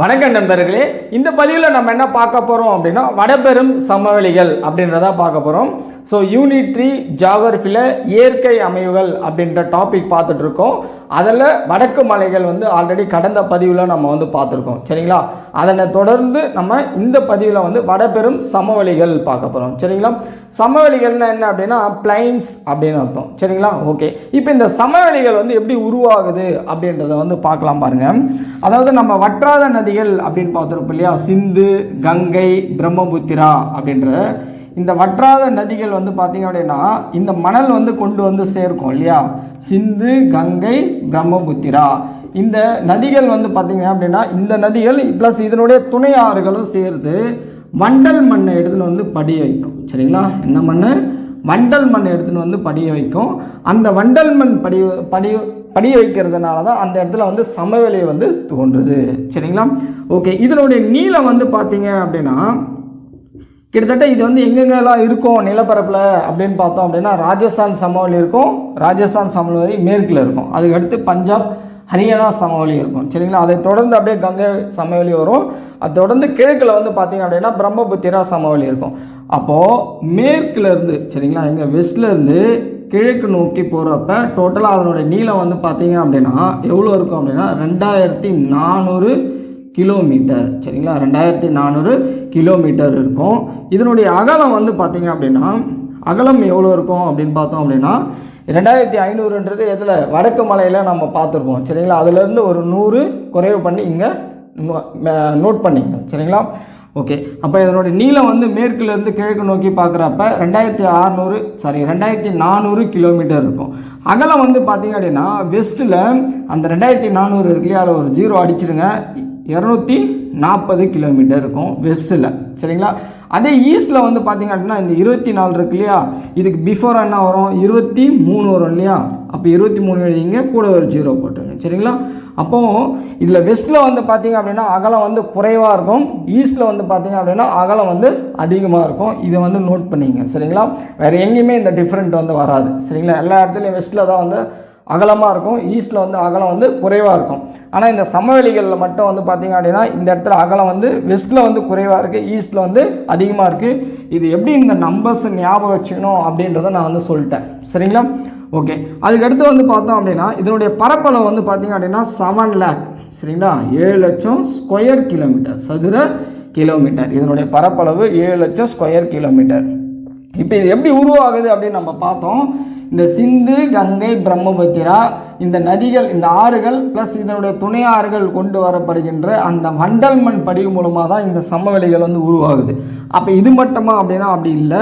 வணக்கம் நண்பர்களே, இந்த பதிவில் நம்ம என்ன பார்க்க போகிறோம் அப்படின்னா வடபெரும் சமவெளிகள் அப்படின்றத பார்க்க போகிறோம். ஸோ யூனிட் 3 ஜியாகிரஃபியில் இயற்கை அமைவுகள் அப்படின்ற டாபிக் பார்த்துட்டு இருக்கோம். அதில் வடக்கு மலைகள் ஆல்ரெடி கடந்த பதிவில் நம்ம பார்த்துருக்கோம், சரிங்களா? அதனை தொடர்ந்து நம்ம இந்த பதிவில் வடபெரும் சமவெளிகள் பார்க்க போகிறோம், சரிங்களா? சமவெளிகள்னா என்ன அப்படின்னா பிளைன்ஸ் அப்படின்னு அர்த்தம், சரிங்களா? ஓகே, இப்போ இந்த சமவெளிகள் எப்படி உருவாகுது அப்படின்றத பார்க்கலாம் பாருங்க. அதாவது நம்ம வற்றாத நதிகள் அப்படின்னு பார்த்துருப்போம் இல்லையா, சிந்து, கங்கை, பிரம்மபுத்திரா அப்படின்ற இந்த வற்றாத நதிகள் பார்த்தீங்க அப்படின்னா இந்த மணல் கொண்டு சேர்க்கும் இல்லையா, சிந்து, கங்கை, பிரம்மபுத்திரா இந்த நதிகள் பார்த்தீங்க அப்படின்னா இந்த நதிகள் ப்ளஸ் இதனுடைய துணை ஆறுகளும் சேர்த்து வண்டல் மண்ணை எடுத்துன்னு படிய வைக்கும், சரிங்களா? என்ன மண்? வண்டல் மண் எடுத்துன்னு படிய வைக்கும். அந்த வண்டல் மண் படிய வைக்கிறதுனால தான் அந்த இடத்துல சமவெளி தோன்றுது, சரிங்களா? ஓகே, இதனுடைய நீளம் பார்த்தீங்க அப்படின்னா கிட்டத்தட்ட இது எங்கெங்கெல்லாம் இருக்கும் நிலப்பரப்பில் அப்படின்னு பார்த்தோம் அப்படின்னா ராஜஸ்தான் சமவெளி இருக்கும், ராஜஸ்தான் சமவெளி மேற்கில் இருக்கும், அதுக்கு அடுத்து பஞ்சாப், ஹரியானா சமவெளி இருக்கும், சரிங்களா? அதை தொடர்ந்து அப்படியே கங்கை சமவெளி வரும். அதை தொடர்ந்து கிழக்கில் பார்த்தீங்க அப்படின்னா பிரம்மபுத்திரா சமவெளி இருக்கும். அப்போது மேற்குலேருந்து, சரிங்களா, எங்கள் வெஸ்ட்லேருந்து கிழக்கு நோக்கி போகிறப்ப டோட்டலாக அதனுடைய நீளம் பார்த்தீங்க அப்படின்னா எவ்வளோ இருக்கும் அப்படின்னா 2400 கிலோமீட்டர், சரிங்களா? 2400 கிலோமீட்டர் இருக்கும். இதனுடைய அகலம் பார்த்தீங்க அப்படின்னா அகலம் எவ்வளோ இருக்கும் அப்படின்னு பார்த்தோம் அப்படின்னா 2500ன்றது எதில் வடக்கு மலையில் நம்ம பார்த்துருப்போம், சரிங்களா? அதுலேருந்து ஒரு 100 குறைவு பண்ணி இங்கே நோட் பண்ணிங்க, சரிங்களா? ஓகே, அப்போ இதனுடைய நீளம் மேற்குலேருந்து கிழக்கு நோக்கி பார்க்குறப்ப 2400 கிலோமீட்டர் இருக்கும். அகலம் பார்த்தீங்க அப்படின்னா வெஸ்ட்டில் அந்த 2400 இருக்கு இல்லையா, அதில் ஒரு 0 அடிச்சிடுங்க, 240 கிலோமீட்டர் இருக்கும் வெஸ்ட்டில், சரிங்களா? அதே ஈஸ்டில் பார்த்தீங்க அப்படின்னா இந்த 24 இருக்கு இல்லையா, இதுக்கு பிஃபோர் என்ன வரும், 23 வரும் இல்லையா? அப்போ 23 எழுதிங்க, கூட ஒரு 0 போட்டுருங்க, சரிங்களா? அப்போது இதில் வெஸ்ட்டில் பார்த்தீங்க அப்படின்னா அகலம் குறைவாக இருக்கும், ஈஸ்ட்டில் பார்த்தீங்க அப்படின்னா அகலம் அதிகமாக இருக்கும். இதை நோட் பண்ணிங்க, சரிங்களா? வேறு எங்கேயுமே இந்த டிஃப்ரெண்ட் வராது, சரிங்களா? எல்லா இடத்துலையும் வெஸ்ட்டில் தான் அகலமாக இருக்கும், ஈஸ்ட்டில் அகலம் குறைவாக இருக்கும். ஆனால் இந்த சமவெளிகளில் மட்டும் பார்த்தீங்க அப்படின்னா இந்த இடத்துல அகலம் வெஸ்ட்டில் குறைவாக இருக்குது, ஈஸ்ட்டில் அதிகமாக இருக்குது. இது எப்படி இந்த நம்பர்ஸ் ஞாபகம் வச்சுக்கணும் அப்படின்றத நான் சொல்லிட்டேன், சரிங்களா? ஓகே, அதுக்கடுத்து பார்த்தோம் அப்படின்னா இதனுடைய பரப்பளவு பார்த்தீங்க அப்படின்னா 7 lakh, சரிங்களா? 7 லட்சம் ஸ்கொயர் கிலோமீட்டர், சதுர கிலோமீட்டர். இதனுடைய பரப்பளவு 7 லட்சம் ஸ்கொயர் கிலோமீட்டர். இப்போ இது எப்படி உருவாகுது அப்படின்னு நம்ம பார்த்தோம். இந்த சிந்து, கங்கை, பிரம்மபுத்திரா இந்த நதிகள், இந்த ஆறுகள் ப்ளஸ் இதனுடைய துணை ஆறுகள் கொண்டு வரப்படுகின்ற அந்த வண்டல் மண் படிவு மூலமாக தான் இந்த சமவெளிகள் உருவாகுது. அப்போ இது மட்டுமா அப்படின்னா அப்படி இல்லை.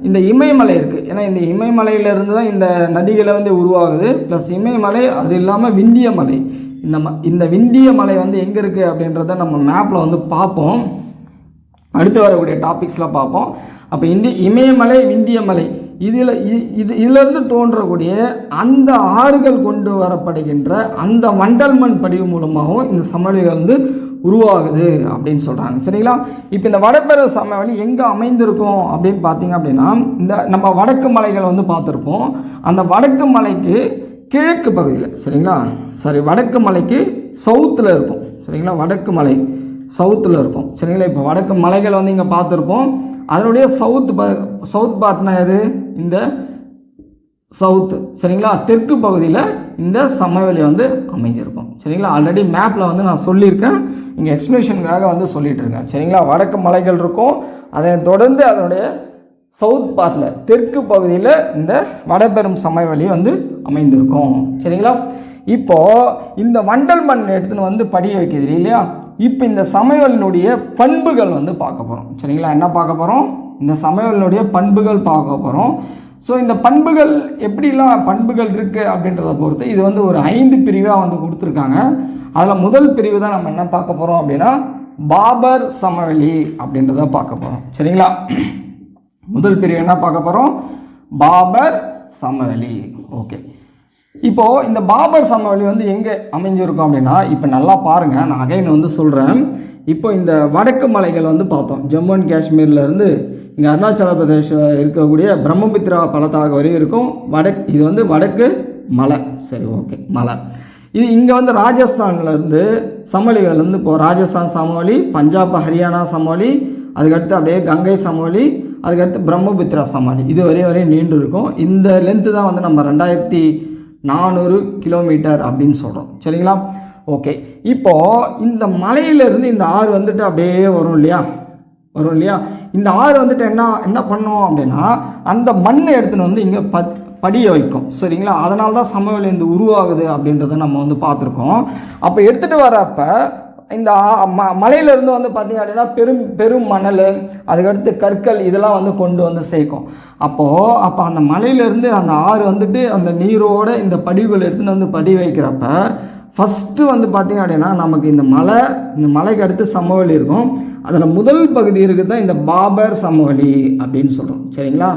இந்த இமயமலை இருக்குது, ஏன்னா இந்த இமயமலையிலிருந்து தான் இந்த நதிகளை உருவாகுது. ப்ளஸ் இமயமலை, அது இல்லாமல் விந்திய மலை. இந்த விந்திய மலை எங்கே இருக்குது அப்படின்றத நம்ம மேப்பில் பார்ப்போம், அடுத்து வரக்கூடிய டாபிக்ஸில் பார்ப்போம். அப்போ இந்த இமயமலை, விந்திய மலை இதிலிருந்து தோன்றக்கூடிய அந்த ஆறுகள் கொண்டு வரப்படுகின்ற அந்த வண்டல் மண் படிவு மூலமாகவும் இந்த சமவெளிகள் உருவாகுது அப்படின்னு சொல்கிறாங்க, சரிங்களா? இப்போ இந்த வடபெரும் சமவெளி எங்கே அமைந்திருக்கும் அப்படின்னு பார்த்தீங்க அப்படின்னா இந்த நம்ம வடக்கு மலைகள் பார்த்துருப்போம். அந்த வடக்கு மலைக்கு கிழக்கு பகுதியில், சரிங்களா? வடக்கு மலைக்கு சவுத்தில் இருக்கும், சரிங்களா? வடக்கு மலை சவுத்தில் இருக்கும், சரிங்களா? இப்போ வடக்கு மலைகள் இங்கே பார்த்துருப்போம். அதனுடைய சவுத் பார்ட்னா எது? இந்த சவுத்து, சரிங்களா? தெற்கு பகுதியில் இந்த சமவெளி அமைஞ்சிருக்கும், சரிங்களா? ஆல்ரெடி மேப்பில் நான் சொல்லியிருக்கேன், இங்கே எக்ஸ்பிளேஷனுக்காக சொல்லிட்டு இருக்கேன், சரிங்களா? வடக்கு மலைகள் இருக்கும், அதை தொடர்ந்து அதனுடைய சவுத் பார்ட்டில் தெற்கு பகுதியில் இந்த வடபெரும் சமவெளி அமைந்திருக்கும், சரிங்களா? இப்போது இந்த வண்டல் மண் எடுத்துன்னு படிய வைக்கிறது இல்லையா? இப்போ இந்த சமவெளியினுடைய பண்புகள் பார்க்க போகிறோம், சரிங்களா? என்ன பார்க்க போகிறோம்? இந்த சமவெளியினுடைய பண்புகள் பார்க்க போகிறோம். ஸோ இந்த பண்புகள் எப்படிலாம் பண்புகள் இருக்குது அப்படின்றத பொறுத்து இது ஒரு 5 பிரிவாக கொடுத்துருக்காங்க. அதில் முதல் பிரிவு தான் நம்ம என்ன பார்க்க போகிறோம் அப்படின்னா பாபர் சமவெளி அப்படின்றத பார்க்க போகிறோம், சரிங்களா? முதல் பிரிவு என்ன பார்க்க போகிறோம்? பாபர் சமவெளி. ஓகே, இப்போது இந்த பாபர் சமவெளி எங்கே அமைஞ்சிருக்கும் அப்படின்னா இப்போ நல்லா பாருங்கள், நான் அகைன் சொல்கிறேன். இப்போ இந்த வடக்கு மலைகள் பார்த்தோம், ஜம்மு அண்ட் காஷ்மீர்லேருந்து இங்கே அருணாச்சல பிரதேசம் இருக்கக்கூடிய பிரம்மபுத்திரா பள்ளத்தாக்கு வரையும் இருக்கும். இது வடக்கு மலை, சரி, ஓகே, மலை. இது இங்கே வந்து ராஜஸ்தான்லேருந்து சமவெளிகள் வந்து இப்போ ராஜஸ்தான் சமவெளி, பஞ்சாப் ஹரியானா சமவெளி, அதுக்கடுத்து அப்படியே கங்கை சமவெளி, அதுக்கடுத்து பிரம்மபுத்திரா சமவெளி, இது வரையும் நீண்டு இருக்கும். இந்த லென்த்து தான் வந்து நம்ம 2400 கிலோமீட்டர் அப்படின்னு சொல்கிறோம். சரிங்களா? ஓகே. இப்போது இந்த மலையிலேருந்து இந்த ஆறு வந்துட்டு அப்படியே வரும் இல்லையா? இந்த ஆறு வந்துட்டு என்ன பண்ணோம் அப்படின்னா அந்த மண்ணை எடுத்துன்னு வந்து இங்கே படிய வைக்கும். சரிங்களா? அதனால தான் சமவெளி இந்த உருவாகுது அப்படின்றத நம்ம வந்து பார்த்துருக்கோம். அப்போ எடுத்துகிட்டு வரப்போ இந்த மலையிலேருந்து வந்து பார்த்திங்க அப்படின்னா பெரும் மணல், அதுக்கடுத்து கற்கள் இதெல்லாம் வந்து கொண்டு வந்து சேர்க்கும். அப்போ அந்த மலையிலேருந்து அந்த ஆறு வந்துட்டு அந்த நீரோட இந்த படிவுகள் எடுத்துகிட்டு வந்து படி வைக்கிறப்ப ஃபஸ்ட்டு வந்து பார்த்திங்க அப்படின்னா நமக்கு இந்த மலைக்கு அடுத்து சமவெளி இருக்கும். அதில் முதல் பகுதி இருக்குது தான் இந்த பாபர் சமவெளி அப்படின்னு சொல்கிறோம். சரிங்களா?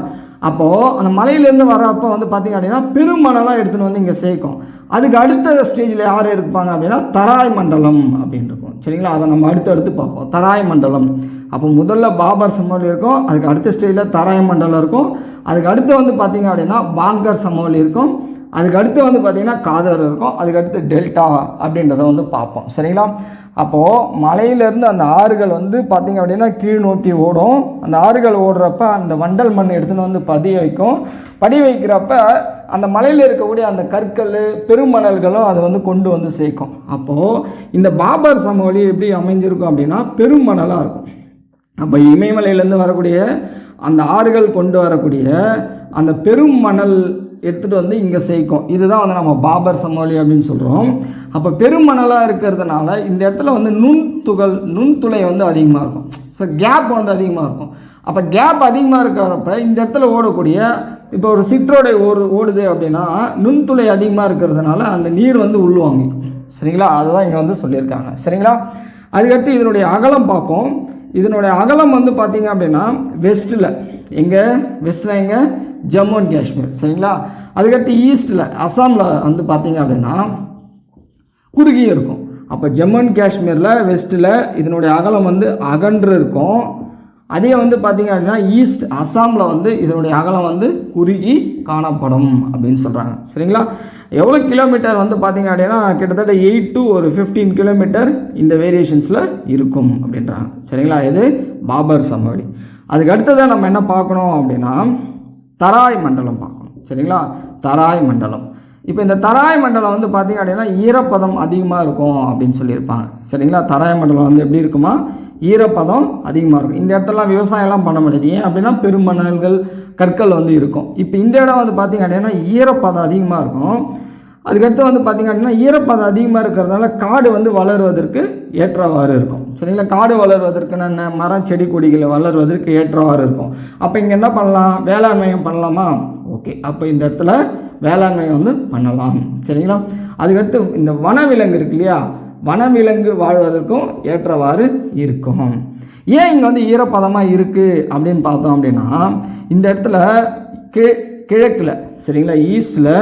அப்போது அந்த மலையிலேருந்து வரப்போ வந்து பார்த்திங்க அப்படின்னா பெருமணலாம் எடுத்துகிட்டு வந்து இங்கே சேர்க்கும். அதுக்கு அடுத்த ஸ்டேஜில் யார் இருப்பாங்க அப்படின்னா தராய் மண்டலம் அப்படின்னு இருக்கும். சரிங்களா? அதை நம்ம அடுத்து பார்ப்போம். தராய் மண்டலம். அப்போ முதல்ல பாபர் சமவெளி இருக்கும், அதுக்கு அடுத்த ஸ்டேஜில் தராய் மண்டலம் இருக்கும், அதுக்கு அடுத்து வந்து பார்த்திங்க அப்படின்னா பாங்கர் சமவெளி இருக்கும், அதுக்கு அடுத்து வந்து பார்த்திங்கன்னா காதர் இருக்கும், அதுக்கு அடுத்து டெல்டா அப்படின்றத வந்து பார்ப்போம். சரிங்களா? அப்போது மலையிலேருந்து அந்த ஆறுகள் வந்து பார்த்திங்க அப்படின்னா கீழ் நோக்கி ஓடும். அந்த ஆறுகள் ஓடுறப்ப அந்த வண்டல் மண் எடுத்துன்னு வந்து படி வைக்கிறப்ப அந்த மலையில் இருக்கக்கூடிய அந்த கற்கள் பெருமணல்களும் அதை வந்து கொண்டு வந்து சேர்க்கும். அப்போது இந்த பாபர் சமவெளி எப்படி அமைஞ்சிருக்கும் அப்படின்னா பெருமணலாக இருக்கும். அப்போ இமயமலையிலேருந்து வரக்கூடிய அந்த ஆறுகள் கொண்டு வரக்கூடிய அந்த பெரும் மணல் எடுத்துகிட்டு வந்து இங்கே சேர்க்கும். இதுதான் வந்து நம்ம பாபர் சமவெளி அப்படின்னு சொல்கிறோம். அப்போ பெருமணலாக இருக்கிறதுனால இந்த இடத்துல வந்து நுண்துளை வந்து அதிகமாக இருக்கும். ஸோ கேப் வந்து அதிகமாக இருக்கும். அப்போ கேப் அதிகமாக இருக்கிறப்ப இந்த இடத்துல ஓடக்கூடிய இப்போ ஒரு சிற்றோடை ஓடுது அப்படின்னா நுண்துளை அதிகமாக இருக்கிறதுனால அந்த நீர் வந்து உள்வாங்கிக்கும். சரிங்களா? அதுதான் இங்கே வந்து சொல்லியிருக்காங்க. சரிங்களா? அதுக்கடுத்து இதனுடைய அகலம் பார்ப்போம். இதனுடைய அகலம் வந்து பார்த்திங்க அப்படின்னா வெஸ்ட்டில் எங்கே ஜம்மு அண்ட் காஷ்மீர். சரிங்களா? அதுக்கடுத்து ஈஸ்ட்டில் அசாமில் வந்து பார்த்திங்க அப்படின்னா குறுகி இருக்கும். அப்போ ஜம்மு அண்ட் காஷ்மீரில் வெஸ்ட்டில் இதனுடைய அகலம் வந்து அகன்று இருக்கும். அதே வந்து பார்த்திங்க அப்படின்னா ஈஸ்ட் அசாமில் வந்து இதனுடைய அகலம் வந்து குறுகி காணப்படும் அப்படின்னு சொல்கிறாங்க. சரிங்களா? எவ்வளோ கிலோமீட்டர் வந்து பார்த்திங்க அப்படின்னா கிட்டத்தட்ட 8 to 15 கிலோமீட்டர் இந்த வேரியேஷன்ஸில் இருக்கும் அப்படின்றாங்க. சரிங்களா? இது பாபர் சமவெளி. அதுக்கு அடுத்ததாக நம்ம என்ன பார்க்கணும் அப்படின்னா தராய் மண்டலம் பார்க்கணும். சரிங்களா? தராய் மண்டலம். இப்போ இந்த தராய் மண்டலம் வந்து பார்த்திங்க அப்படின்னா ஈரப்பதம் அதிகமாக இருக்கும் அப்படின்னு சொல்லியிருப்பாங்க. சரிங்களா? தராய் மண்டலம் வந்து எப்படி இருக்குமா? ஈரப்பதம் அதிகமாக இருக்கும். இந்த இடத்துலலாம் விவசாயம்லாம் பண்ண முடியாது. ஏன் அப்படின்னா பெருமணல்கள் கற்கள் வந்து இருக்கும். இப்போ இந்த இடம் வந்து பார்த்திங்க அப்படின்னா ஈரப்பதம் அதிகமாக இருக்கும். அதுக்கடுத்து வந்து பார்த்திங்க அப்படின்னா ஈரப்பதம் அதிகமாக இருக்கிறதுனால காடு வந்து வளருவதற்கு ஏற்றவாறு இருக்கும். சரிங்களா? காடு வளர்வதற்கு மரம் செடி கொடிகளை வளர்வதற்கு ஏற்றவாறு இருக்கும். அப்போ இங்கே என்ன பண்ணலாம்? வேளாண்மையம் பண்ணலாமா? ஓகே. அப்போ இந்த இடத்துல வேளாண்மையை வந்து பண்ணலாம். சரிங்களா? அதுக்கடுத்து இந்த வனவிலங்கு இருக்கு இல்லையா, வனவிலங்கு வாழ்வதற்கும் ஏற்றவாறு இருக்கும். ஏன் இங்கே வந்து ஈரப்பதமாக இருக்குது அப்படின்னு பார்த்தோம் அப்படின்னா இந்த இடத்துல கிழக்கில் சரிங்களா ஈஸ்டில்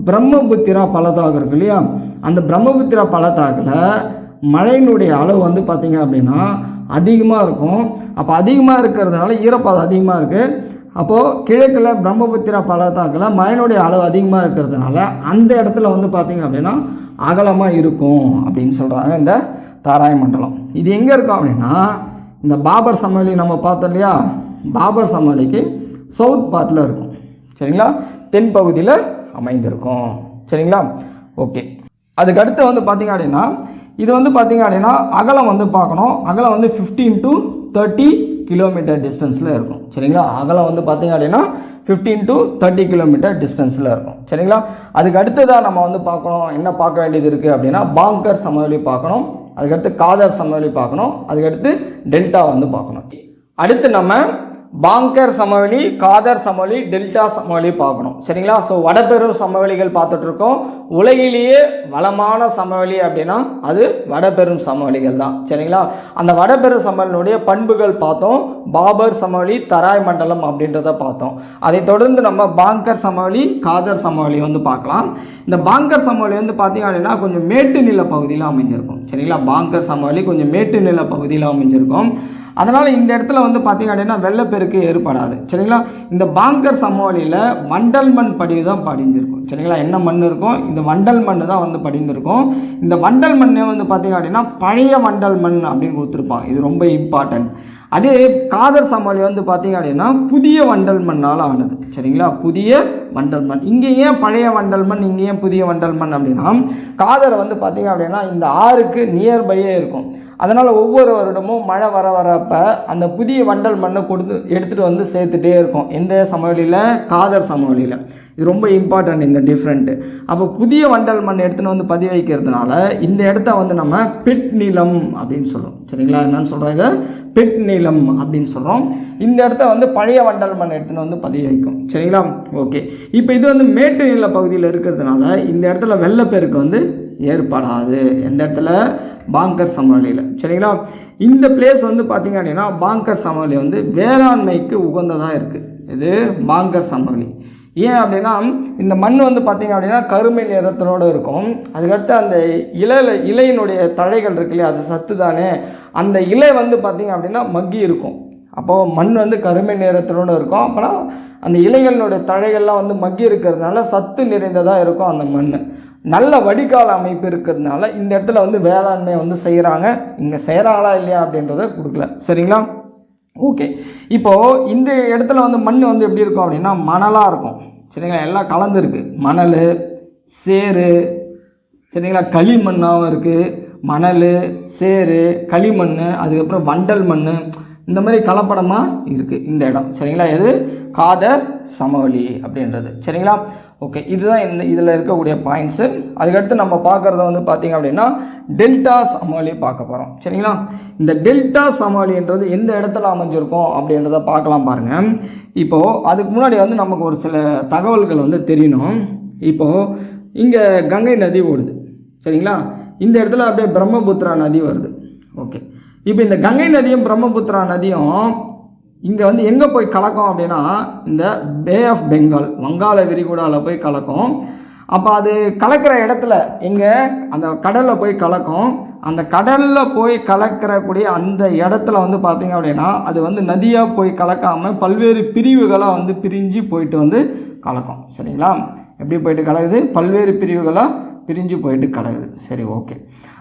பிரம்மபுத்திரா பள்ளத்தாக்கு இருக்கு இல்லையா, அந்த பிரம்மபுத்திரா பள்ளத்தாக்கில் மழையினுடைய அளவு வந்து பார்த்திங்க அப்படின்னா அதிகமாக இருக்கும். அப்போ அதிகமாக இருக்கிறதுனால ஈரப்பதம் அதிகமாக இருக்குது. அப்போது கிழக்கில் பிரம்மபுத்திரா பள்ளத்தாக்கில் மழையினுடைய அளவு அதிகமாக இருக்கிறதுனால அந்த இடத்துல வந்து பார்த்திங்க அப்படின்னா அகலமாக இருக்கும் அப்படின்னு சொல்கிறாங்க இந்த தாராய் மண்டலம். இது எங்கே இருக்கும் அப்படின்னா இந்த பாபர் சமவெளி நம்ம பார்த்தோம் இல்லையா, பாபர் சமவெளிக்கு சவுத் பார்ட்டில் இருக்கும். சரிங்களா? தென் பகுதியில் அமைந்திருக்கும். சரிங்களா? ஓகே. அதுக்கு அடுத்து வந்து பார்த்திங்க அப்படின்னா இது வந்து பார்த்திங்க அப்படின்னா அகலம் வந்து பார்க்கணும். அகலம் வந்து 15 to 30 கிலோமீட்டர் டிஸ்டன்ஸில் இருக்கும். சரிங்களா? அகலம் வந்து பார்த்திங்க அப்படின்னா 15 to 30 கிலோமீட்டர் டிஸ்டன்ஸில் இருக்கும். சரிங்களா? அதுக்கு அடுத்ததாக நம்ம வந்து பார்க்கணும், என்ன பார்க்க வேண்டியது இருக்குது அப்படின்னா பாங்கர் சமவெளி பார்க்கணும், அதுக்கடுத்து காதர் சமவெளி பார்க்கணும், அதுக்கடுத்து டெல்டா வந்து பார்க்கணும். அடுத்து நம்ம பாங்கர் சமவெளி, காதர் சமவெளி, டெல்டா சமவெளி பார்க்கணும். சரிங்களா? ஸோ வடபெரும் சமவெளிகள் பார்த்துட்ருக்கோம். உலகிலேயே வளமான சமவெளி அப்படின்னா அது வடபெரும் சமவெளிகள் தான். சரிங்களா? அந்த வடபெரும் சமவெளியினுடைய பண்புகள் பார்த்தோம். பாபர் சமவெளி, தராய் மண்டலம் அப்படின்றத பார்த்தோம். அதை தொடர்ந்து நம்ம பாங்கர் சமவெளி, காதர் சமவெளி வந்து பார்க்கலாம். இந்த பாங்கர் சமவெளி வந்து பார்த்திங்க அப்படின்னா கொஞ்சம் மேட்டு நில பகுதியில் அமைஞ்சிருக்கும். சரிங்களா? பாங்கர் சமவெளி கொஞ்சம் மேட்டு நில பகுதியில் அமைஞ்சிருக்கும். அதனால் இந்த இடத்துல வந்து பார்த்திங்க அப்படின்னா வெள்ளப்பெருக்கு ஏற்படாது. சரிங்களா? இந்த பாங்கர் சமவெளியில் வண்டல் மண் படிவு தான் படிஞ்சிருக்கும். சரிங்களா. என்ன மண் இருக்கும்? இந்த வண்டல் மண் தான் வந்து படிந்திருக்கும். இந்த வண்டல் மண்ணே வந்து பார்த்திங்க அப்படின்னா பழைய வண்டல் மண் அப்படின்னு கொடுத்துருப்பாங்க. இது ரொம்ப இம்பார்ட்டன்ட். அதே காதர் சமவெளி வந்து பார்த்திங்க அப்படின்னா புதிய வண்டல் மண்ணால் ஆனது. சரிங்களா, புதிய வண்டல் மண். இங்கே ஏன் பழைய வண்டல் மண், இங்கே ஏன் புதிய வண்டல் மண் அப்படின்னா, காதர் வந்து பார்த்திங்க அப்படின்னா இந்த ஆறுக்கு நியர்பையே இருக்கும். அதனால் ஒவ்வொரு வருடமும் மழை வரப்போ அந்த புதிய வண்டல் மண்ணை எடுத்துகிட்டு வந்து சேர்த்துட்டே இருக்கும். எந்த சமவெளியில்? காதர் சமவெளியில். இது ரொம்ப இம்பார்ட்டன்ட் இந்த டிஃப்ரெண்ட்டு. அப்போ புதிய வண்டல் மண் எடுத்துன்னு வந்து பதிவு வைக்கிறதுனால இந்த இடத்த வந்து நம்ம பெட் நிலம் அப்படின்னு சொல்கிறோம். சரிங்களா, என்னன்னு சொல்கிறாங்க? பெட் நிலம் அப்படின்னு சொல்கிறோம். இந்த இடத்த வந்து பழைய வண்டல் மண் எடுத்துன்னு வந்து பதிவு வைக்கும். சரிங்களா, ஓகே. இப்போ இது வந்து மேட்டு நில பகுதியில் இருக்கிறதுனால இந்த இடத்துல வெள்ளப்பெருக்கு வந்து ஏற்படாது. எந்த இடத்துல? பாங்கர் சமவெளியில். சரிங்களா, இந்த பிளேஸ் வந்து பார்த்திங்க அப்படின்னா பாங்கர் சமவெளி வந்து வேளாண்மைக்கு உகந்ததாக இருக்குது. இது பாங்கர் சமவெளி. ஏன் அப்படின்னா இந்த மண் வந்து பார்த்திங்க அப்படின்னா கருமை நிறத்தினோடு இருக்கும். அதுக்கடுத்து அந்த இலையினுடைய தழைகள் இருக்கு இல்லையா, அது சத்து தானே. அந்த இலை வந்து பார்த்திங்க அப்படின்னா மக்கி இருக்கும். அப்போது மண் வந்து கருமை நிறத்தினோடு இருக்கும். அப்போனா அந்த இலைகளினுடைய தழைகள்லாம் வந்து மக்கி இருக்கிறதுனால சத்து நிறைந்ததாக இருக்கும் அந்த மண். நல்ல வடிகால் அமைப்பு இருக்கிறதுனால இந்த இடத்துல வந்து வேளாண்மை வந்து செய்கிறாங்க. இங்கே செய்கிறாங்களா இல்லையா அப்படின்றத கொடுக்கல. சரிங்களா, ஓகே. இப்போது இந்த இடத்துல வந்து மண் வந்து எப்படி இருக்கும் அப்படின்னா மணலாக இருக்கும். சரிங்களா, எல்லாம் கலந்துருக்கு. மணல், சேறு, சரிங்களா, களிமண்ணாகவும் இருக்குது. மணல், சேறு, களிமண், அதுக்கப்புறம் வண்டல் மண், இந்த மாதிரி கலப்படமாக இருக்குது இந்த இடம். சரிங்களா, எது? காதர் சமவெளி அப்படின்றது. சரிங்களா, ஓகே. இதுதான் இதில் இருக்கக்கூடிய பாயிண்ட்ஸு. அதுக்கடுத்து நம்ம பார்க்குறத வந்து பார்த்திங்க அப்படின்னா டெல்டா சமவெளி பார்க்க போகிறோம். சரிங்களா, இந்த டெல்டா சமவெளின்றது எந்த இடத்துல அமைஞ்சிருக்கும் அப்படின்றத பார்க்கலாம் பாருங்கள். இப்போது அதுக்கு முன்னாடி வந்து நமக்கு ஒரு சில தகவல்கள் வந்து தெரியணும். இப்போது இங்கே கங்கை நதி ஓடுது. சரிங்களா, இந்த இடத்துல அப்படியே பிரம்மபுத்திரா நதி வருது. ஓகே. இப்போ இந்த கங்கை நதியும் பிரம்மபுத்திரா நதியும் இங்கே வந்து எங்கே போய் கலக்கும் அப்படின்னா இந்த பே ஆஃப் பெங்கால், வங்காள விரிகுடாவில் போய் கலக்கும். அப்போ அது கலக்கிற இடத்துல எங்கே? அந்த கடலில் போய் கலக்கும். அந்த கடலில் போய் கலக்கிறக்கூடிய அந்த இடத்துல வந்து பார்த்திங்க அப்படின்னா அது வந்து நதியாக போய் கலக்காமல் பல்வேறு பிரிவுகளாக வந்து பிரிஞ்சு போயிட்டு வந்து கலக்கும். சரிங்களா, எப்படி போயிட்டு கலக்குது? பல்வேறு பிரிவுகளாக பிரிஞ்சு போயிட்டு கலக்குது. சரி, ஓகே.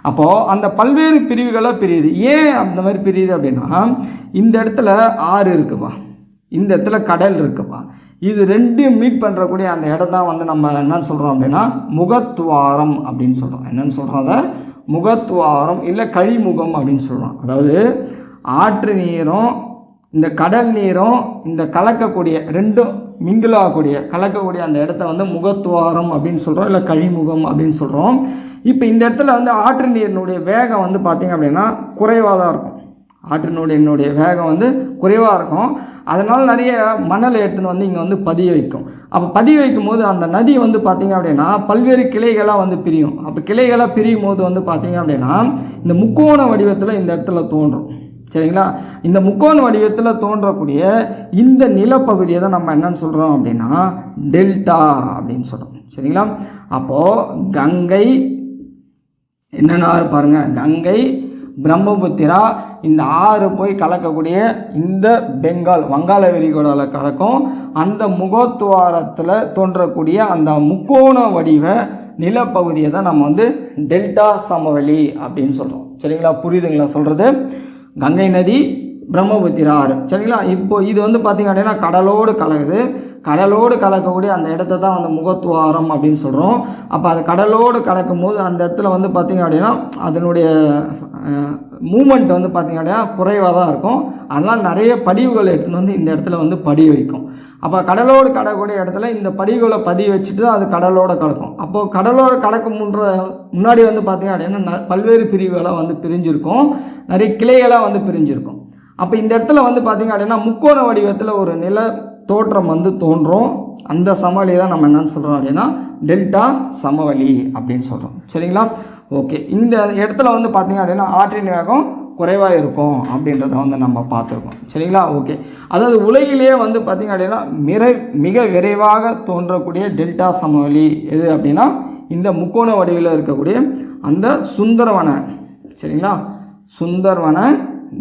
அப்போது அந்த பல்வேறு பிரிவுகளாக பிரியுது. ஏன் அந்த மாதிரி பிரியுது அப்படின்னா இந்த இடத்துல ஆறு இருக்குப்பா, இந்த இடத்துல கடல் இருக்குப்பா. இது ரெண்டும் மீட் பண்ணுறக்கூடிய அந்த இடம் தான் வந்து நம்ம என்னன்னு சொல்கிறோம் அப்படின்னா முகத்துவாரம் அப்படின்னு சொல்கிறோம். என்னென்னு சொல்கிறோம்? அதை முகத்துவாரம் இல்லை கழிமுகம் அப்படின்னு சொல்கிறோம். அதாவது ஆற்று நீரும் இந்த கடல் நீரும் இந்த கலக்கக்கூடிய ரெண்டும் மிங்கிலாகக்கூடிய கலக்கக்கூடிய அந்த இடத்த வந்து முகத்துவாரம் அப்படின்னு சொல்கிறோம், இல்லை கழிமுகம் அப்படின்னு சொல்கிறோம். இப்போ இந்த இடத்துல வந்து ஆற்று நீரினுடைய வேகம் வந்து பார்த்திங்க அப்படின்னா குறைவாக தான் இருக்கும். ஆற்றினுடைய வேகம் வந்து குறைவாக இருக்கும். அதனால் நிறைய மணல் எடுத்துன்னு வந்து இங்கே வந்து பதிய வைக்கும். அப்போ பதிய வைக்கும் போது அந்த நதி வந்து பார்த்திங்க அப்படின்னா பல்வேறு கிளைகளாக வந்து பிரியும். அப்போ கிளைகளாக பிரியும் போது வந்து பார்த்திங்க அப்படின்னா இந்த முக்கோண வடிவத்தில் இந்த இடத்துல தோன்றும். சரிங்களா, இந்த முக்கோண வடிவத்தில் தோன்றக்கூடிய இந்த நிலப்பகுதியை தான் நம்ம என்னன்னு சொல்கிறோம் அப்படின்னா டெல்டா அப்படின்னு சொல்கிறோம். சரிங்களா, அப்போது கங்கை என்னென்ன ஆறு பாருங்கள், கங்கை, பிரம்மபுத்திரா, இந்த ஆறு போய் கலக்கக்கூடிய இந்த பெங்கால் வங்காள விரிகுடாவில் கலக்கும். அந்த முகத்துவாரத்தில் தோன்றக்கூடிய அந்த முக்கோண வடிவ நிலப்பகுதியை தான் நம்ம வந்து டெல்டா சமவெளி அப்படின்னு சொல்கிறோம். சரிங்களா, புரியுதுங்களா சொல்கிறது? கங்கை நதி, பிரம்மபுத்திரா ஆறு. சரிங்களா, இப்போது இது வந்து பார்த்திங்க அப்படின்னா கடலோடு கலக்குது. கடலோடு கலக்கக்கூடிய அந்த இடத்த தான் வந்து முகத்துவாரம் அப்படின்னு சொல்கிறோம். அப்போ அது கடலோடு கலக்கும் போது அந்த இடத்துல வந்து பார்த்திங்க அப்படின்னா அதனுடைய மூமெண்ட் வந்து பார்த்திங்க அப்படின்னா குறைவாக தான் இருக்கும். அதனால் நிறைய படிவுகளை எடுத்துன்னு வந்து இந்த இடத்துல வந்து பதிய வைக்கும். அப்போ கடலோடு கடக்கக்கூடிய இடத்துல இந்த படிவுகளை பதிய வச்சுட்டு தான் அது கடலோடு கலக்கும். அப்போது கடலோடு கலக்கும் முன்னாடி வந்து பார்த்திங்க அப்படின்னா பல்வேறு பிரிவுகளாக வந்து பிரிஞ்சிருக்கும், நிறைய கிளைகளாக வந்து பிரிஞ்சிருக்கும். அப்போ இந்த இடத்துல வந்து பார்த்திங்க அப்படின்னா முக்கோண வடிவத்தில் ஒரு நில தோற்றம் வந்து தோன்றும். அந்த சமவெளி தான் நம்ம என்னன்னு சொல்கிறோம் அப்படின்னா டெல்டா சமவெளி அப்படின்னு சொல்கிறோம். சரிங்களா, ஓகே. இந்த இடத்துல வந்து பார்த்திங்க அப்படின்னா ஆற்றின் வேகம் குறைவாக இருக்கும் அப்படின்றத வந்து நம்ம பார்த்துருக்கோம். சரிங்களா, ஓகே. அதாவது உலகிலேயே வந்து பார்த்திங்க அப்படின்னா மிக விரைவாக தோன்றக்கூடிய டெல்டா சமவெளி எது அப்படின்னா இந்த முக்கோண வடிவில் இருக்கக்கூடிய அந்த சுந்தரவன, சரிங்களா, சுந்தர்வன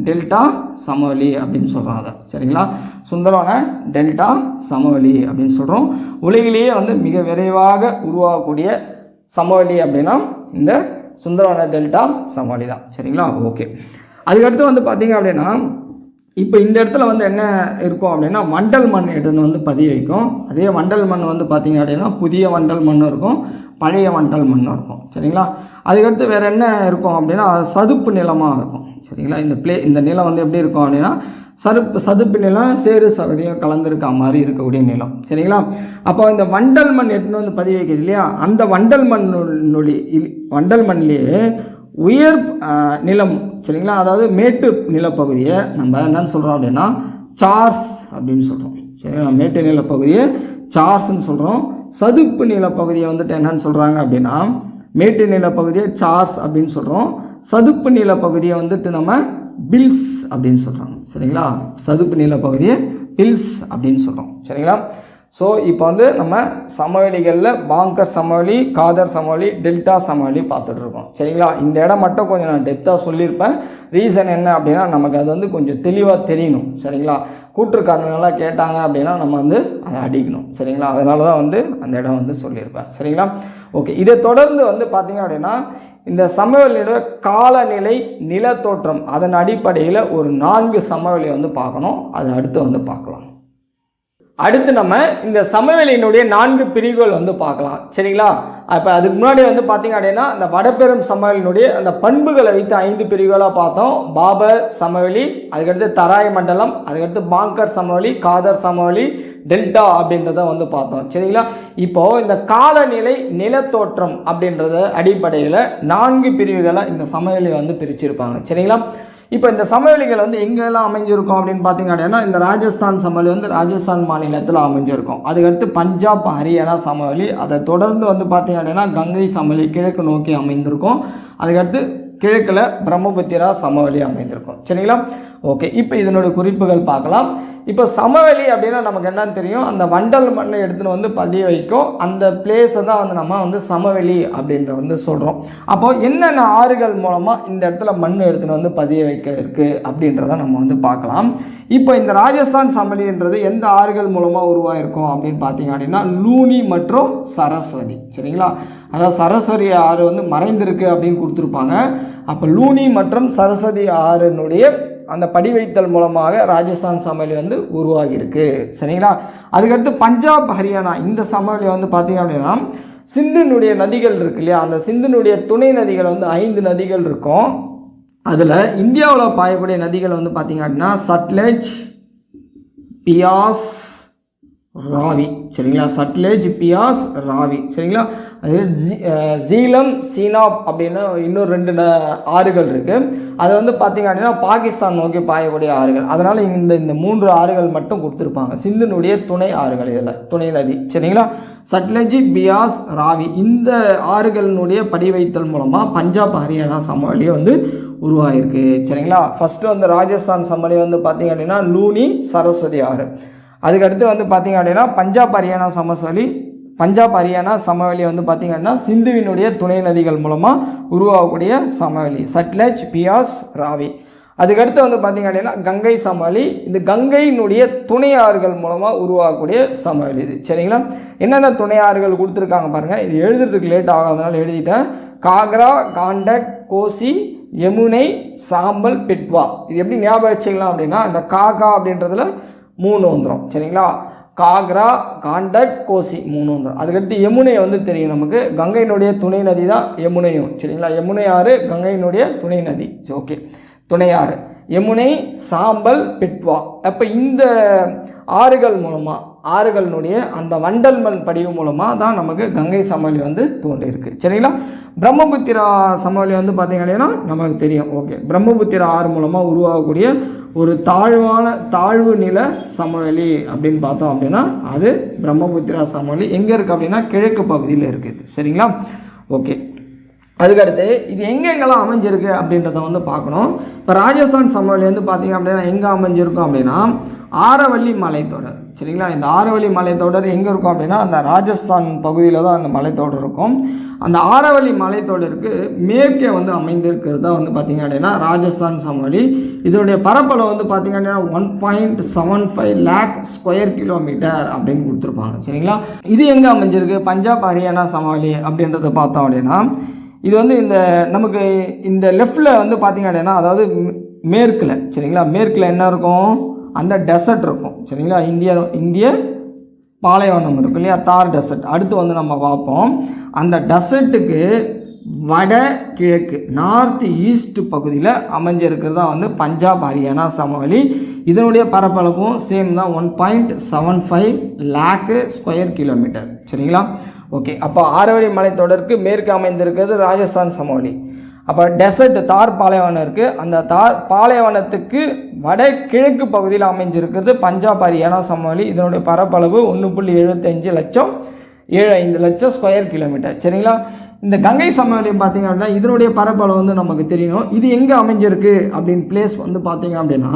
டெல்டா சமவெளி அப்படின்னு சொல்கிறோம் அதை. சரிங்களா, சுந்தரவன டெல்டா சமவெளி அப்படின்னு சொல்கிறோம். உலகிலேயே வந்து மிக விரைவாக உருவாகக்கூடிய சமவெளி அப்படின்னா இந்த சுந்தரவன டெல்டா சமவெளி தான். சரிங்களா, ஓகே. அதுக்கடுத்து வந்து பார்த்திங்க அப்படின்னா இப்போ இந்த இடத்துல வந்து என்ன இருக்கும் அப்படின்னா வண்டல் மண் எடுத்துன்னு வந்து பதிய வைக்கும். அதே வண்டல் மண் வந்து பார்த்திங்க அப்படின்னா புதிய வண்டல் மண்ணும் இருக்கும், பழைய வண்டல் மண்ணும் இருக்கும். சரிங்களா, அதுக்கடுத்து வேறு என்ன இருக்கும் அப்படின்னா சதுப்பு நிலமாக இருக்கும். சரிங்களா, இந்த நிலம் வந்து எப்படி இருக்கும் அப்படின்னா சதுப்பு நிலம் சேறு சகதியும் கலந்துருக்க மாதிரி இருக்கக்கூடிய நிலம். சரிங்களா, அப்போ இந்த வண்டல் மண் எடுத்துன்னு வந்து பதிய வைக்கிறது இல்லையா, அந்த வண்டல் மண்ணிலேயே உயர் நிலம், சரிங்களா, அதாவது மேட்டு நிலப்பகுதியை நம்ம என்னன்னு சொல்கிறோம் அப்படின்னா சார்ஸ் அப்படின்னு சொல்கிறோம். சரிங்களா, மேட்டு நிலப்பகுதியை சார்ஸ்ன்னு சொல்கிறோம். சதுப்பு நிலப்பகுதியை வந்துட்டு என்னன்னு சொல்கிறாங்க அப்படின்னா மேட்டு நிலப்பகுதியை சார்ஸ் அப்படின்னு சொல்கிறோம். சதுப்பு நிலப்பகுதியை வந்துட்டு நம்ம பில்ஸ் அப்படின்னு சொல்கிறாங்க. சரிங்களா, சதுப்பு நிலப்பகுதியை பில்ஸ் அப்படின்னு சொல்கிறோம். சரிங்களா, ஸோ இப்போ வந்து நம்ம சமவெளிகளில் பாங்கர் சமவெளி, காதர் சமவெளி, டெல்டா சமவெளி பார்த்துட்ருக்கோம். சரிங்களா, இந்த இடம் மட்டும் கொஞ்சம் நான் டெப்த்தாக சொல்லியிருப்பேன். ரீசன் என்ன அப்படின்னா நமக்கு அது வந்து கொஞ்சம் தெளிவாக தெரியணும். சரிங்களா, கூற்றுக்காரங்களாம் கேட்டாங்க அப்படின்னா நம்ம வந்து அதை அடிக்கணும். சரிங்களா, அதனால தான் வந்து அந்த இடம் வந்து சொல்லியிருப்பேன். சரிங்களா, ஓகே. இதை தொடர்ந்து வந்து பார்த்திங்க அப்படின்னா இந்த சமவெளியோட காலநிலை, நிலத்தோற்றம், அதன் அடிப்படையில் ஒரு 4 சமவெளியை வந்து பார்க்கணும். அதை அடுத்து வந்து பார்க்கலாம். அடுத்து நம்ம இந்த சமவெளியினுடைய 4 பிரிவுகள் வந்து பார்க்கலாம். சரிங்களா, அப்போ அதுக்கு முன்னாடி வந்து பார்த்திங்க அப்படின்னா அந்த வடபெரும் சமவெளியினுடைய அந்த பண்புகளை வைத்து 5 பிரிவுகளாக பார்த்தோம். பாபர் சமவெளி, அதுக்கடுத்து தராய் மண்டலம், அதுக்கடுத்து பாங்கர் சமவெளி, காதர் சமவெளி, டெல்டா அப்படின்றத வந்து பார்த்தோம். சரிங்களா, இப்போது இந்த காலநிலை, நிலத்தோற்றம் அப்படின்றத அடிப்படையில் 4 பிரிவுகளாக இந்த சமவெளியை வந்து பிரிச்சிருப்பாங்க. சரிங்களா, இப்போ இந்த சமவெளிகள் வந்து எங்கெல்லாம் அமைஞ்சிருக்கும் அப்படின்னு பார்த்தீங்க அப்படின்னா இந்த ராஜஸ்தான் சமவெளி வந்து ராஜஸ்தான் மாநிலத்தில் அமைஞ்சிருக்கும். அதுக்கடுத்து பஞ்சாப், ஹரியானா சமவெளி, அதை தொடர்ந்து வந்து பார்த்தீங்க அப்படின்னா கங்கை சமவெளி கிழக்கு நோக்கி அமைந்திருக்கும். அதுக்கடுத்து கிழக்கில் பிரம்மபுத்திரா சமவெளி அமைந்திருக்கும். சரிங்களா, ஓகே. இப்போ இதனுடைய குறிப்புகள் பார்க்கலாம். இப்போ சமவெளி அப்படின்னா நமக்கு என்னன்னு தெரியும், அந்த வண்டல் மண்ணை எடுத்துன்னு வந்து பதிய வைக்கும். அந்த பிளேஸை தான் வந்து நம்ம வந்து சமவெளி அப்படின்ற வந்து சொல்கிறோம். அப்போது என்னென்ன ஆறுகள் மூலமாக இந்த இடத்துல மண் எடுத்துன்னு வந்து பதிய வைக்க இருக்குது அப்படின்றத நம்ம வந்து பார்க்கலாம். இப்போ இந்த ராஜஸ்தான் சமவெளின்றது எந்த ஆறுகள் மூலமாக உருவாயிருக்கும் அப்படின்னு பார்த்தீங்க அப்படின்னா லூனி மற்றும் சரஸ்வதி. சரிங்களா, அதாவது சரஸ்வதி ஆறு வந்து மறைந்திருக்கு அப்படின்னு கொடுத்துருப்பாங்க. அப்போ லூனி மற்றும் சரஸ்வதி ஆறுனுடைய அந்த படிவைத்தல் மூலமாக ராஜஸ்தான் சமவெளி வந்து உருவாகியிருக்கு. சரிங்களா, அதுக்கடுத்து பஞ்சாப், ஹரியானா இந்த சமவெளி வந்து பார்த்திங்க அப்படின்னா சிந்துனுடைய நதிகள் இருக்கு இல்லையா, அந்த சிந்துனுடைய துணை நதிகள் வந்து 5 நதிகள் இருக்கும். அதில் இந்தியாவில் பாயக்கூடிய நதிகள் வந்து பார்த்திங்க அப்படின்னா சட்லெஜ், பியாஸ், ராவி. சரிங்களா, சட்லெஜ், பியாஸ், ராவி. சரிங்களா, அது ஜீலம், சீனாப் அப்படின்னு இன்னும் 2 ஆறுகள் இருக்குது. அது வந்து பார்த்திங்க அப்படின்னா பாகிஸ்தான் நோக்கி பாயக்கூடிய ஆறுகள். அதனால் இந்த 3 ஆறுகள் மட்டும் கொடுத்துருப்பாங்க, சிந்துனுடைய துணை ஆறுகள், இதில் துணை நதி. சரிங்களா, சட்லெஜ், பியாஸ், ராவி இந்த ஆறுகளினுடைய படிவைத்தல் மூலமாக பஞ்சாப், ஹரியானா சமவெளியை வந்து உருவாகிருக்கு. சரிங்களா, ஃபஸ்ட்டு வந்து ராஜஸ்தான் சமவெளி வந்து பார்த்திங்க அப்படின்னா லூனி, சரஸ்வதி ஆறு. அதுக்கடுத்து வந்து பார்த்திங்க அப்படின்னா பஞ்சாப் ஹரியானா சமவெளி வந்து பார்த்திங்கன்னா சிந்துவினுடைய துணை நதிகள் மூலமாக உருவாகக்கூடிய சமவெளி சட்லெஜ், பியாஸ், ராவி. அதுக்கடுத்து வந்து பார்த்திங்க அப்படின்னா கங்கை சமவெளி, இந்த கங்கையினுடைய துணை ஆறுகள் மூலமாக உருவாகக்கூடிய சமவெளி இது. சரிங்களா, என்னென்ன துணை ஆறுகள் கொடுத்துருக்காங்க பாருங்கள். இது எழுதுறதுக்கு லேட் ஆகாதனால எழுதிட்டேன். காக்ரா, காண்டக், கோசி, யமுனை, சாம்பல், பெட்வா. இது எப்படி ஞாபகம் வச்சுக்கலாம் அப்படின்னா இந்த காகா அப்படின்றதுல 3 வந்துடும். சரிங்களா, காக்ரா, காண்டக், கோசி 3 வந்துடும். அதுக்கடுத்து யமுனை வந்து தெரியும் நமக்கு, கங்கையினுடைய துணை நதி தான் யமுனையும். சரிங்களா, யமுனை ஆறு கங்கையினுடைய துணை நதி. ஓகே, துணை ஆறு யமுனை, சாம்பல், பெட்வா. அப்போ இந்த ஆறுகள் மூலமாக ஆறுகளினுடைய அந்த வண்டல் மண் படிவு மூலமாக தான் நமக்கு கங்கை சமவெளி வந்து தோன்றியிருக்கு. சரிங்களா, பிரம்மபுத்திரா சமவெளி வந்து பார்த்திங்கன்னா நமக்கு தெரியும். ஓகே, பிரம்மபுத்திரா ஆறு மூலமாக உருவாகக்கூடிய ஒரு தாழ்வு நில சமவெளி அப்படின்னு பார்த்தோம் அப்படின்னா அது பிரம்மபுத்திரா சமவெளி. எங்கே இருக்குது அப்படின்னா கிழக்கு பகுதியில் இருக்குது. சரிங்களா, ஓகே. அதுக்கடுத்து இது எங்கெங்கெல்லாம் அமைஞ்சிருக்கு அப்படின்றத வந்து பார்க்கணும். இப்போ ராஜஸ்தான் சமவெளி வந்து பார்த்திங்க அப்படின்னா எங்கே அமைஞ்சிருக்கும் அப்படின்னா ஆரவல்லி மலைத்தொடர். சரிங்களா. இந்த ஆரவல்லி மலைத்தொடர் எங்கே இருக்கும் அப்படின்னா அந்த ராஜஸ்தான் பகுதியில் தான் அந்த மலைத்தொடர் இருக்கும். அந்த ஆரவல்லி மலைத்தொடருக்கு மேற்கே வந்து அமைந்திருக்கிறது தான் வந்து பார்த்திங்க அப்படின்னா ராஜஸ்தான் சமவெளி. இதனுடைய பரப்பளவு வந்து பார்த்திங்க அப்படின்னா 1.75 lakh ஸ்கொயர் கிலோமீட்டர் அப்படின்னு கொடுத்துருப்பாங்க. சரிங்களா. இது எங்கே அமைஞ்சிருக்கு? பஞ்சாப் ஹரியானா சமவெளி அப்படின்றத பார்த்தோம் அப்படின்னா இது வந்து இந்த நமக்கு இந்த லெஃப்டில் வந்து பார்த்திங்க அப்படின்னா அதாவது மேற்கில், சரிங்களா, மேற்கில் என்ன இருக்கும்? அந்த டெசர்ட் இருக்கும். சரிங்களா. இந்திய பாலைவனம் இருக்கும் இல்லையா, தார் டெசர்ட். அடுத்து வந்து நம்ம பார்ப்போம் அந்த டெசர்ட்டுக்கு வட கிழக்கு நார்த் ஈஸ்ட் பகுதியில் அமைஞ்சிருக்கிறது தான் வந்து பஞ்சாப் ஹரியானா சமவெளி. இதனுடைய பரப்பளவும் சேம் தான் 1.75 lakh ஸ்கொயர் கிலோமீட்டர். சரிங்களா. ஓகே, அப்போ ஆரவல்லி மலைத்தொடருக்கு மேற்கு அமைந்திருக்கிறது ராஜஸ்தான் சமவெளி. அப்போ டெசர்ட் தார் பாலைவனம் இருக்குது. அந்த தார் பாலைவனத்துக்கு வட கிழக்கு பகுதியில் அமைஞ்சிருக்கிறது பஞ்சாப் ஹரியானா சமவெளி. இதனுடைய பரப்பளவு 1.75 லட்சம் ஸ்கொயர் கிலோமீட்டர். சரிங்களா. இந்த கங்கை சமவெளி பார்த்திங்க அப்படின்னா இதனுடைய பரப்பளவு வந்து நமக்கு தெரியணும். இது எங்கே அமைஞ்சிருக்கு அப்படின்னு பிளேஸ் வந்து பார்த்திங்க அப்படின்னா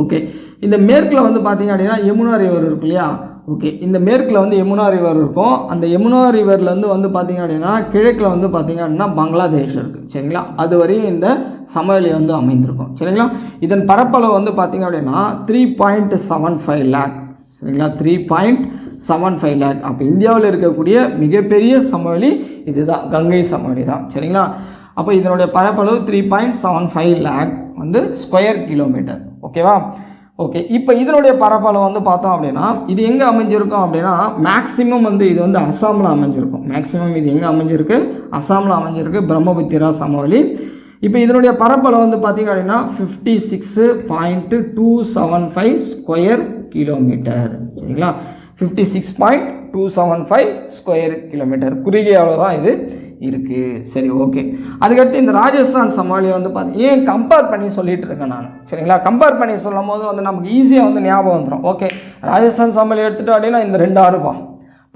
ஓகே இந்த மேற்கில் வந்து பார்த்திங்க அப்படின்னா யமுனா ரிவர் இருக்கு இல்லையா. ஓகே, இந்த மேற்கில் வந்து யமுனா ரிவர் இருக்கும். அந்த யமுனா ரிவர்லேருந்து வந்து பார்த்திங்க அப்படின்னா கிழக்கில் வந்து பார்த்திங்க அப்படின்னா பங்களாதேஷ் இருக்குது. சரிங்களா. அது வரையும் இந்த சமவெளி வந்து அமைந்திருக்கும். சரிங்களா. இதன் பரப்பளவு வந்து பார்த்திங்க அப்படின்னா 3.75 lakh. சரிங்களா. 3.75 lakh. அப்போ இந்தியாவில் இருக்கக்கூடிய மிகப்பெரிய சமவெளி இதுதான், கங்கை சமவெளி தான். சரிங்களா. அப்போ இதனுடைய பரப்பளவு 3.75 lakh வந்து ஸ்கொயர் கிலோமீட்டர். ஓகேவா. ஓகே, இப்போ இதனுடைய பரப்பளவு வந்து பார்த்தோம் அப்படின்னா இது எங்கே அமைஞ்சிருக்கும் அப்படின்னா மேக்ஸிமம் வந்து இது வந்து அசாமில் அமைஞ்சிருக்கும். மேக்ஸிமம் இது எங்கே அமைஞ்சிருக்கு? அசாமில் அமைஞ்சிருக்கு, பிரம்மபுத்திரா சமவெளி. இப்போ இதனுடைய பரப்பளவு வந்து பார்த்திங்க அப்படின்னா 56.275 ஸ்கொயர் கிலோமீட்டர். சரிங்களா. 56.275 ஸ்கொயர் கிலோமீட்டர் குறுகிய அளவு தான் இது இருக்குது. சரி, ஓகே. அதுக்கடுத்து இந்த ராஜஸ்தான் சமவெளி வந்து ஏன் கம்பேர் பண்ணி சொல்லிட்டு இருக்கேன் நான். சரிங்களா. கம்பேர் பண்ணி சொல்லும் போது வந்து நமக்கு ஈஸியாக வந்து ஞாபகம் வந்துடும். ஓகே, ராஜஸ்தான் சமவெளி எடுத்துட்டோம் அப்படின்னா இந்த 2 ஆறுப்பா,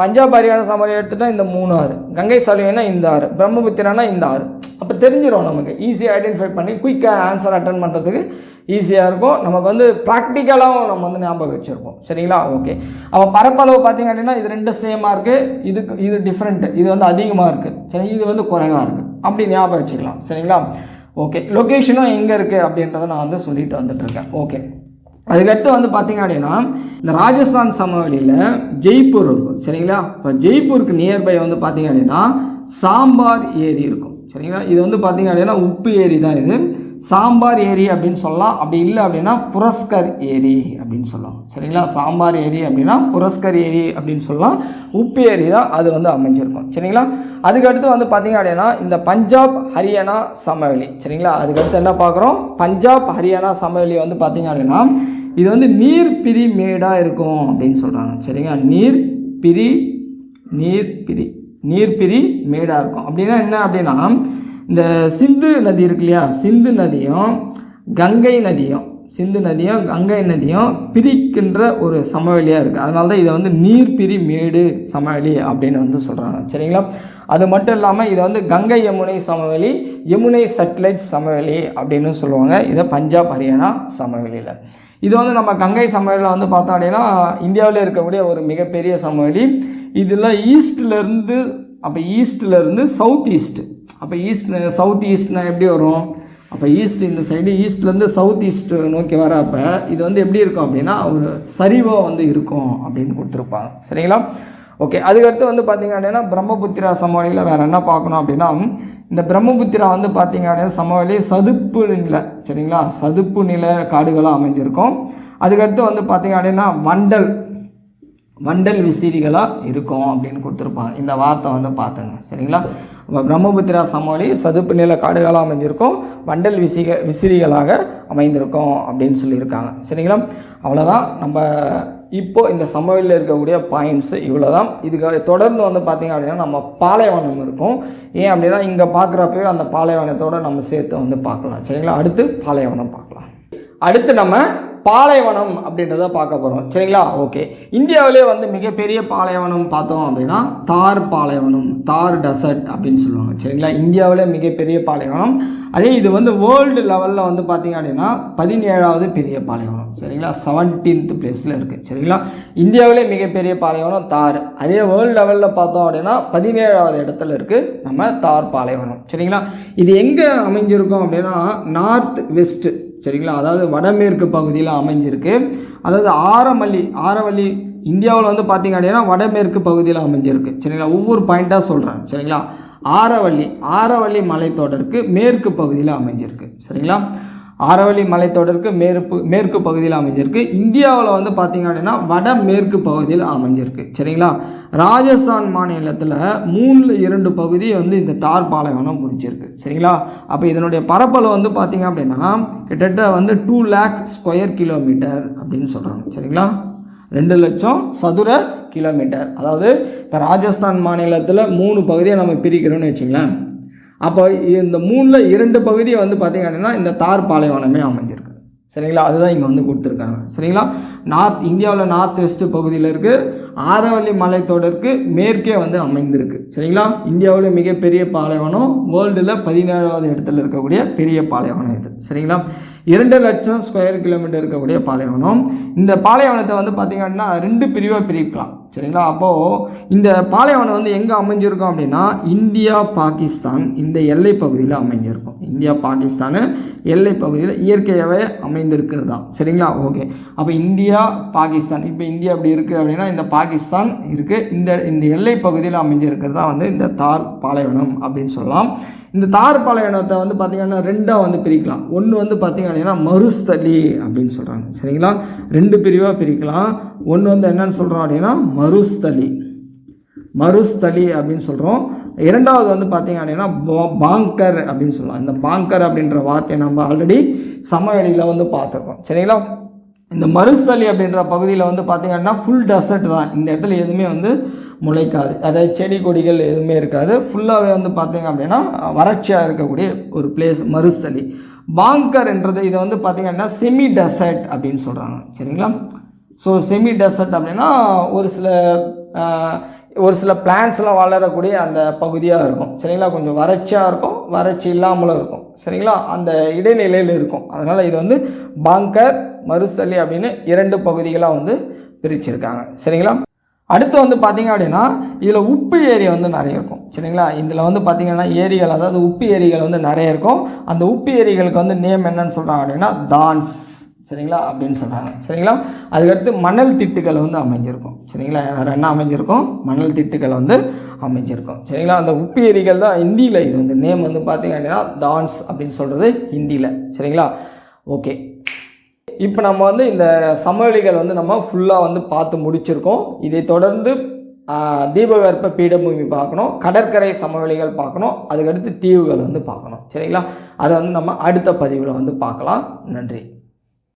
பஞ்சாப் ஹரியானா சமவெளி எடுத்துட்டா இந்த 3 ஆறு, கங்கை சமவெளினா இந்த ஆறு, பிரம்மபுத்திரானா இந்த ஆறு. அப்போ தெரிஞ்சிடும் நமக்கு, ஈஸியாக ஐடென்டிஃபை பண்ணி குயிக்காக ஆன்சர் அட்டன் பண்ணுறதுக்கு ஈஸியாக இருக்கும். நமக்கு வந்து ப்ராக்டிக்கலாகவும் நம்ம வந்து ஞாபகம் வச்சுருப்போம். சரிங்களா. ஓகே, அப்போ பரப்பளவு பார்த்திங்க அப்படின்னா இது 2 சேமாக இருக்குது. இது டிஃப்ரெண்ட்டு, இது வந்து அதிகமாக இருக்குது. சரி, இது வந்து குறைவாக இருக்குது. அப்படி ஞாபகம் வச்சுக்கலாம். சரிங்களா. ஓகே, லொக்கேஷனும் எங்கே இருக்குது அப்படின்றத நான் வந்து சொல்லிட்டு வந்துட்டுருக்கேன். ஓகே, அதுக்கடுத்து வந்து பார்த்திங்க அப்படின்னா இந்த ராஜஸ்தான் சமவெளியில் ஜெய்ப்பூர் இருக்கும். சரிங்களா. இப்போ ஜெய்ப்பூருக்கு நியர்பை வந்து பார்த்திங்க அப்படின்னா சாம்பார் ஏரி இருக்கும். சரிங்களா. இது வந்து பார்த்திங்க அப்படின்னா உப்பு ஏரி தான். இது சாம்பார் ஏரி அப்படின்னு சொல்லலாம். அப்படி இல்லை அப்படின்னா புரஸ்கர் ஏரி அப்படின்னு சொல்லலாம். சரிங்களா. சாம்பார் ஏரி அப்படின்னா புரஸ்கர் ஏரி அப்படின்னு சொல்லலாம். உப்பு ஏரி தான் அது வந்து அமைஞ்சிருக்கும். சரிங்களா. அதுக்கடுத்து வந்து பார்த்திங்க அப்படின்னா இந்த பஞ்சாப் ஹரியானா சமவெளி. சரிங்களா. அதுக்கடுத்து என்ன பார்க்குறோம்? பஞ்சாப் ஹரியானா சமவெளி வந்து பார்த்திங்க அப்படின்னா இது வந்து நீர்பிரி மேடாக இருக்கும் அப்படின்னு சொல்கிறாங்க. சரிங்களா. நீர்பிரி மேடாக இருக்கும். அப்படின்னா என்ன அப்படின்னா இந்த சிந்து நதி இருக்கு இல்லையா, சிந்து நதியும் கங்கை நதியும் பிரிக்கின்ற ஒரு சமவெளியாக இருக்குது. அதனால தான் இதை வந்து நீர்பிரி மேடு சமவெளி அப்படின்னு வந்து சொல்கிறாங்க. சரிங்களா. அது மட்டும் இல்லாமல் இதை வந்து கங்கை யமுனை சமவெளி, யமுனை சட்லஜ் சமவெளி அப்படின்னு சொல்லுவாங்க. இதை பஞ்சாப் ஹரியானா சமவெளியில். இது வந்து நம்ம கங்கை சமவெளியில் வந்து பார்த்தோம் அப்படின்னா இந்தியாவில் இருக்கக்கூடிய ஒரு மிகப்பெரிய சமவெளி. இதில் ஈஸ்ட்லேருந்து சவுத் ஈஸ்ட். அப்போ சவுத் ஈஸ்ட்னா எப்படி வரும்? அப்போ ஈஸ்ட் இந்த சைடு, ஈஸ்ட்லேருந்து சவுத் ஈஸ்ட் நோக்கி வரப்போ இது வந்து எப்படி இருக்கும் அப்படின்னா ஒரு சரிவாக வந்து இருக்கும் அப்படின்னு கொடுத்துருப்பாங்க. சரிங்களா. ஓகே, அதுக்கடுத்து வந்து பார்த்திங்க அப்படின்னா பிரம்மபுத்திரா சமவெளியில் வேறு என்ன பார்க்கணும் அப்படின்னா இந்த பிரம்மபுத்திரா வந்து பார்த்திங்க அப்படின்னா சமவெளி சதுப்பு நிலை. சரிங்களா. சதுப்பு நில காடுகளாக அமைஞ்சிருக்கும். அதுக்கடுத்து வந்து பார்த்திங்க அப்படின்னா வண்டல் விசிறிகளாக இருக்கும் அப்படின்னு கொடுத்துருப்பாங்க. இந்த வார்த்தை வந்து பார்த்துங்க. சரிங்களா. பிரம்மபுத்திரா சமவெளி சதுப்பு நில காடுகளாக அமைஞ்சிருக்கும், வண்டல் விசிறிகளாக அமைந்திருக்கும் அப்படின்னு சொல்லியிருக்காங்க. சரிங்களா. அவ்வளோதான். நம்ம இப்போது இந்த சமவெளியில் இருக்கக்கூடிய பாயிண்ட்ஸு இவ்வளோ தான். இதுக்கு தொடர்ந்து வந்து பார்த்திங்க அப்படின்னா நம்ம பாலைவனம் இருக்கும். ஏன் அப்படின்னா இங்கே பார்க்குறப்பவே அந்த பாலைவனத்தோடு நம்ம சேர்த்து வந்து பார்க்கலாம். சரிங்களா. அடுத்து பாலைவனம் பார்க்கலாம். அடுத்து நம்ம பாலைவனம் அப்படின்றத பார்க்க போகிறோம். சரிங்களா? ஓகே. இந்தியாவிலே வந்து மிகப்பெரிய பாலைவனம் பார்த்தோம் அப்படின்னா தார் பாலைவனம், தார் டெசர்ட் அப்படின்னு சொல்லுவாங்க. சரிங்களா? இந்தியாவிலே மிகப்பெரிய பாலைவனம். அதே இது வந்து வேர்ல்டு லெவலில் வந்து பார்த்திங்க அப்படின்னா 17வது பெரிய பாலைவனம். சரிங்களா? 17th பிளேஸில் இருக்குது. சரிங்களா? இந்தியாவிலே மிகப்பெரிய பாலைவனம் தார். அதே வேர்ல்டு லெவலில் பார்த்தோம் அப்படின்னா 17வது இடத்துல இருக்குது நம்ம தார் பாலைவனம். சரிங்களா? இது எங்கே அமைஞ்சிருக்கும் அப்படின்னா நார்த் வெஸ்ட்டு. சரிங்களா? அதாவது வடமேற்கு பகுதியில் அமைஞ்சிருக்கு. அதாவது ஆரவல்லி இந்தியாவில் வந்து பார்த்திங்க அப்படின்னா வடமேற்கு பகுதியில் அமைஞ்சிருக்கு. சரிங்களா? ஒவ்வொரு பாயிண்ட்டாக சொல்கிறேன். சரிங்களா? ஆரவல்லி மலைத்தொடருக்கு மேற்கு பகுதியில் அமைஞ்சிருக்கு. சரிங்களா? ஆரவல்லி மலைத்தொடருக்கு மேற்கு பகுதியில் அமைஞ்சிருக்கு. இந்தியாவில் வந்து பார்த்திங்க அப்படின்னா வடமேற்கு பகுதியில் அமைஞ்சிருக்கு. சரிங்களா? ராஜஸ்தான் மாநிலத்தில் 3/2 பகுதி வந்து இந்த தார் பாலைவனம் முடிச்சிருக்கு. சரிங்களா? அப்போ இதனுடைய பரப்பளவு வந்து பார்த்திங்க அப்படின்னா கிட்டத்தட்ட வந்து 2 lakh ஸ்கொயர் கிலோமீட்டர் அப்படின்னு சொல்கிறாங்க. சரிங்களா? 2 லட்சம் சதுர கிலோமீட்டர். அதாவது இப்போ ராஜஸ்தான் மாநிலத்தில் 3 பகுதியை நம்ம பிரிக்கிறோன்னு வச்சுங்களேன். அப்போ இந்த 3/2 பகுதியை வந்து பார்த்திங்க அப்படின்னா இந்த தார் பாலைவனமே அமைஞ்சிருக்கு. சரிங்களா? அதுதான் இங்கே வந்து கொடுத்துருக்காங்க. சரிங்களா? இந்தியாவில் நார்த் வெஸ்ட் பகுதியில் இருக்குது. ஆரவல்லி மலைத்தொடருக்கு மேற்கே வந்து அமைந்திருக்கு. சரிங்களா? இந்தியாவில் மிகப்பெரிய பாலைவனம், வேர்ல்டில் 17வது இடத்துல இருக்கக்கூடிய பெரிய பாலைவனம் இது. சரிங்களா? 2 லட்சம் ஸ்கொயர் கிலோமீட்டர் இருக்கக்கூடிய பாலைவனம். இந்த பாலைவனத்தை வந்து பார்த்திங்க அப்படின்னா 2 பிரிவாக பிரிக்கலாம். சரிங்களா? அப்போது இந்த பாலைவனம் வந்து எங்கே அமைஞ்சிருக்கும் அப்படின்னா இந்தியா பாகிஸ்தான் இந்த எல்லை பகுதியில் அமைஞ்சிருக்கும். இந்தியா பாகிஸ்தான் எல்லை பகுதியில் இயற்கையாகவே அமைந்திருக்கிறது தான். சரிங்களா? ஓகே. அப்போ இந்தியா பாகிஸ்தான், இப்போ இந்தியா அப்படி இருக்குது அப்படின்னா இந்த பாகிஸ்தான் இருக்குது. இந்த எல்லை பகுதியில் அமைஞ்சிருக்கிறது தான் வந்து இந்த தார் பாலைவனம் அப்படின்னு சொல்லலாம். இந்த தார் பாலைவனத்தை வந்து பார்த்திங்கன்னா 2ஆக வந்து பிரிக்கலாம். ஒன்று வந்து பார்த்திங்க அப்படின்னா மருஸ்தலி அப்படின்னு சொல்கிறாங்க. சரிங்களா? 2 பிரிவாக பிரிக்கலாம். ஒன்று வந்து என்னன்னு சொல்கிறோம் அப்படின்னா மருஸ்தலி அப்படின்னு சொல்கிறோம். 2வது வந்து பார்த்திங்க அப்படின்னா பாங்கர் அப்படின்னு சொல்லலாம். இந்த பாங்கர் அப்படின்ற வார்த்தையை நம்ம ஆல்ரெடி சமவெளியில் வந்து பார்த்துருக்கோம். சரிங்களா? இந்த மருஸ்தலி அப்படின்ற பகுதியில் வந்து பார்த்திங்க அப்படின்னா ஃபுல் டெசர்ட் தான். இந்த இடத்துல எதுவுமே வந்து முளைக்காது, அதாவது செடி கொடிகள் எதுவுமே இருக்காது. ஃபுல்லாகவே வந்து பார்த்திங்க அப்படின்னா வறட்சியாக இருக்கக்கூடிய ஒரு பிளேஸ் மருஸ்தலி. பாங்கர்ன்றது இதை வந்து பார்த்திங்க அப்படின்னா செமி டெசர்ட் அப்படின்னு சொல்கிறாங்க. சரிங்களா? ஸோ செமி டெசர்ட் அப்படின்னா ஒரு சில பிளான்ட்ஸ்லாம் வளரக்கூடிய அந்த பகுதியாக இருக்கும். சரிங்களா? கொஞ்சம் வறட்சியாக இருக்கும், வறட்சி இல்லாமலும் இருக்கும். சரிங்களா? அந்த இடைநிலையில் இருக்கும். அதனால் இது வந்து பாங்கர் மருஸ்தலி அப்படின்னு 2 பகுதிகளாக வந்து பிரிச்சிருக்காங்க. சரிங்களா? அடுத்து வந்து பார்த்திங்க அப்படின்னா இதில் உப்பு ஏரி வந்து நிறைய இருக்கும். சரிங்களா? இதில் வந்து பார்த்திங்கன்னா ஏரிகள், அதாவது உப்பு ஏரிகள் வந்து நிறைய இருக்கும். அந்த உப்பு ஏரிகளுக்கு வந்து நேம் என்னன்னு சொல்கிறாங்க அப்படின்னா தான்ஸ். சரிங்களா? அப்படின்னு சொல்கிறாங்க. சரிங்களா? அதுக்கடுத்து மணல் திட்டுகள் வந்து அமைஞ்சிருக்கும். சரிங்களா? என்ன அமைஞ்சிருக்கும்? மணல் திட்டுகள் வந்து அமைஞ்சிருக்கும். சரிங்களா? அந்த உப்பு ஏரிகள் தான் ஹிந்தியில் இது வந்து நேம் வந்து பார்த்திங்க அப்படின்னா தான்ஸ் அப்படின்னு சொல்கிறது ஹிந்தியில். சரிங்களா? ஓகே. இப்போ நம்ம வந்து இந்த சமவெளிகள் வந்து நம்ம ஃபுல்லாக வந்து பார்த்து முடிச்சிருக்கோம். இதை தொடர்ந்து தீபகற்ப பீடபூமி பார்க்கணும், கடற்கரை சமவெளிகள் பார்க்கணும், அதுக்கடுத்து தீவுகள் வந்து பார்க்கணும். சரிங்களா? அதை வந்து நம்ம அடுத்த பதிவில் வந்து பார்க்கலாம். நன்றி.